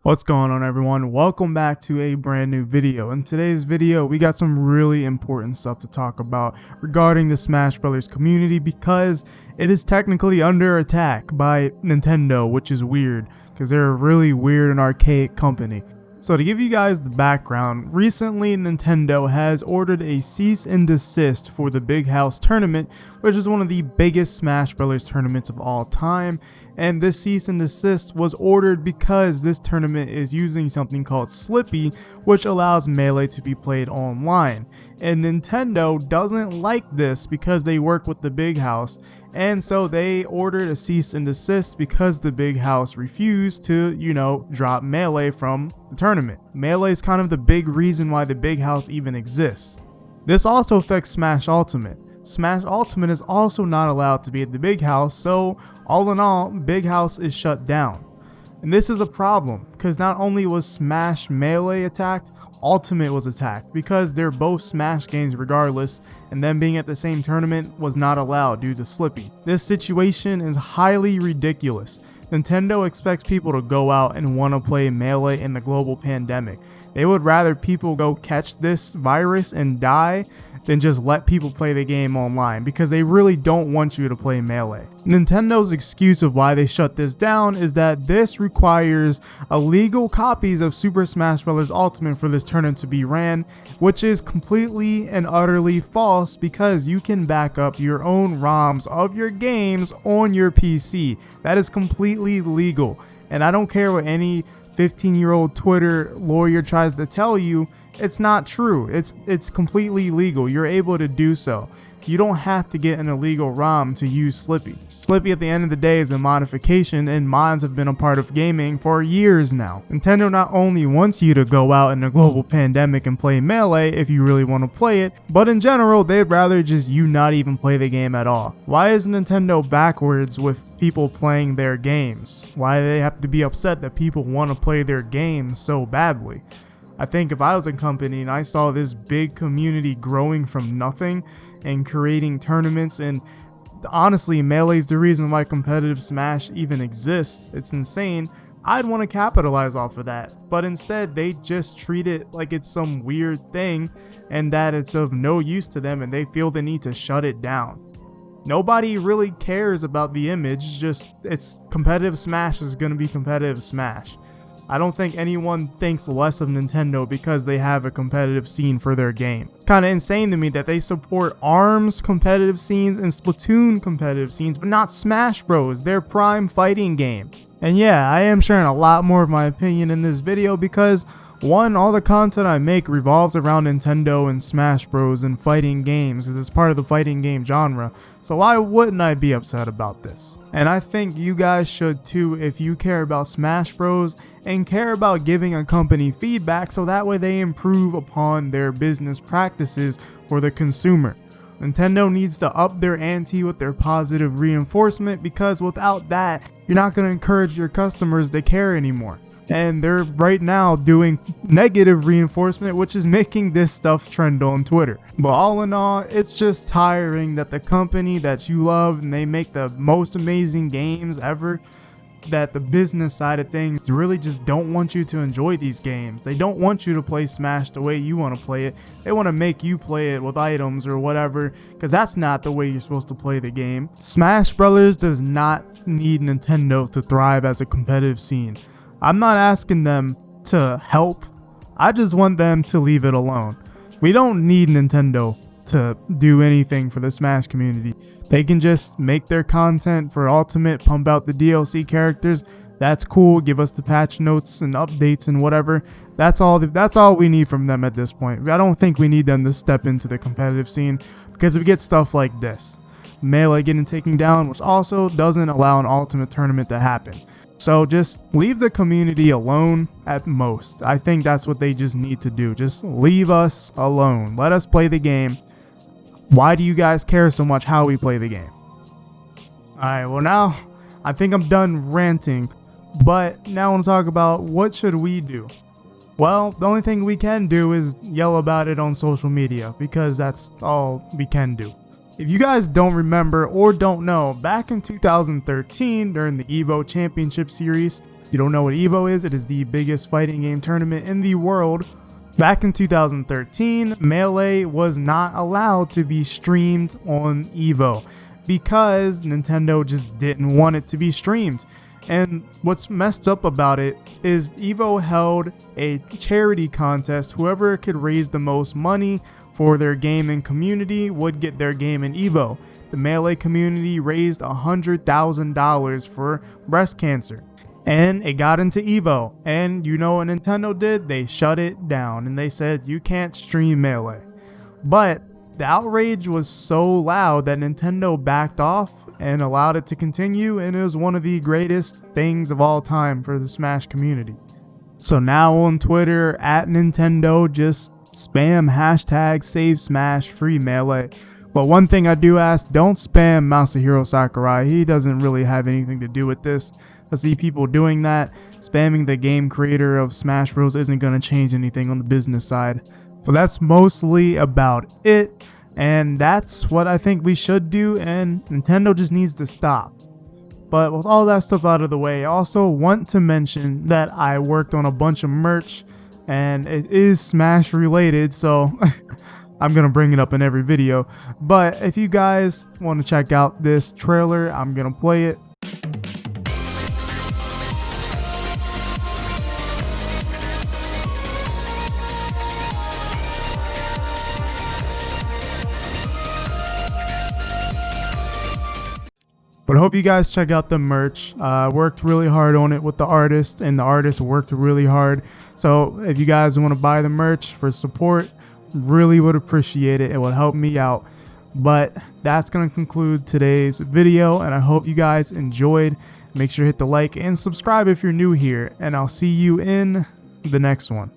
What's going on, everyone? Welcome back to a brand new video. In today's video, we got some really important stuff to talk about regarding the Smash Brothers community because it is technically under attack by Nintendo, which is weird because they're a really weird and archaic company. So to give you guys the background, recently Nintendo has ordered a cease and desist for the Big House tournament, which is one of the biggest Smash Brothers tournaments of all time. And this cease and desist was ordered because this tournament is using something called Slippi, which allows Melee to be played online. And Nintendo doesn't like this because they work with the Big House, and so they ordered a cease and desist because the Big House refused to, drop Melee from the tournament. Melee is kind of the big reason why the Big House even exists. This also affects Smash Ultimate. Smash Ultimate is also not allowed to be at the Big House, so all in all, Big House is shut down. And this is a problem because not only was Smash Melee attacked, Ultimate was attacked because they're both Smash games regardless, and them being at the same tournament was not allowed due to Slippi. This situation is highly ridiculous. Nintendo expects people to go out and want to play Melee in the global pandemic. They would rather people go catch this virus and die than just let people play the game online because they really don't want you to play Melee. Nintendo's excuse of why they shut this down is that this requires illegal copies of Super Smash Bros. Ultimate for this tournament to be ran, which is completely and utterly false because you can back up your own ROMs of your games on your PC. That is completely legal, and I don't care what any 15-year-old Twitter lawyer tries to tell you. It's not true. It's completely legal. You're able to do so. You don't have to get an illegal ROM to use Slippi. Slippi at the end of the day is a modification, and mods have been a part of gaming for years now. Nintendo not only wants you to go out in a global pandemic and play Melee if you really want to play it, but in general they'd rather just you not even play the game at all. Why is Nintendo backwards with people playing their games? Why do they have to be upset that people want to play their games so badly? I think if I was a company and I saw this big community growing from nothing and creating tournaments, and honestly Melee's the reason why competitive Smash even exists, it's insane, I'd want to capitalize off of that. But instead they just treat it like it's some weird thing and that it's of no use to them, and they feel the need to shut it down. Nobody really cares about the image, just it's competitive Smash is going to be competitive Smash. I don't think anyone thinks less of Nintendo because they have a competitive scene for their game. It's kind of insane to me that they support ARMS competitive scenes and Splatoon competitive scenes, but not Smash Bros, their prime fighting game. And yeah, I am sharing a lot more of my opinion in this video because one, all the content I make revolves around Nintendo and Smash Bros and fighting games because it's part of the fighting game genre, so why wouldn't I be upset about this? And I think you guys should too if you care about Smash Bros and care about giving a company feedback so that way they improve upon their business practices for the consumer. Nintendo needs to up their ante with their positive reinforcement because without that, you're not going to encourage your customers to care anymore. And they're right now doing negative reinforcement, which is making this stuff trend on Twitter. But all in all, it's just tiring that the company that you love and they make the most amazing games ever, that the business side of things really just don't want you to enjoy these games. They don't want you to play Smash the way you want to play it. They want to make you play it with items or whatever, because that's not the way you're supposed to play the game. Smash Brothers does not need Nintendo to thrive as a competitive scene. I'm not asking them to help, I just want them to leave it alone. We don't need Nintendo to do anything for the Smash community. They can just make their content for Ultimate, pump out the DLC characters. That's cool, give us the patch notes and updates and whatever. That's all we need from them at this point. I don't think we need them to step into the competitive scene because we get stuff like this. Melee getting taken down, which also doesn't allow an Ultimate tournament to happen. So just leave the community alone at most. I think that's what they just need to do. Just leave us alone. Let us play the game. Why do you guys care so much how we play the game? Alright, well now I think I'm done ranting. But now I want to talk about what should we do? Well, the only thing we can do is yell about it on social media because that's all we can do. If you guys don't remember or don't know, back in 2013 during the EVO Championship Series, If you don't know what EVO is, it is the biggest fighting game tournament in the world. Back in 2013, Melee was not allowed to be streamed on EVO because Nintendo just didn't want it to be streamed. And what's messed up about it is EVO held a charity contest. Whoever could raise the most money for their gaming community would get their game in EVO. The Melee community raised $100,000 for breast cancer. And it got into EVO, and you know what Nintendo did? They shut it down, and they said you can't stream Melee. But the outrage was so loud that Nintendo backed off and allowed it to continue, and it was one of the greatest things of all time for the Smash community. So now on Twitter, at Nintendo, just spam hashtag Save Smash Free Melee. But one thing I do ask, don't spam Masahiro Sakurai. He doesn't really have anything to do with this. I see people doing that. Spamming the game creator of Smash Bros isn't going to change anything on the business side. But that's mostly about it. And that's what I think we should do, and Nintendo just needs to stop. But with all that stuff out of the way, I also want to mention that I worked on a bunch of merch, and it is Smash related, so I'm going to bring it up in every video. But if you guys want to check out this trailer, I'm going to play it. But I hope you guys check out the merch. Worked really hard on it with the artist, and the artist worked really hard. So if you guys want to buy the merch for support, really would appreciate it. It would help me out. But that's going to conclude today's video, and I hope you guys enjoyed. Make sure to hit the like and subscribe if you're new here, and I'll see you in the next one.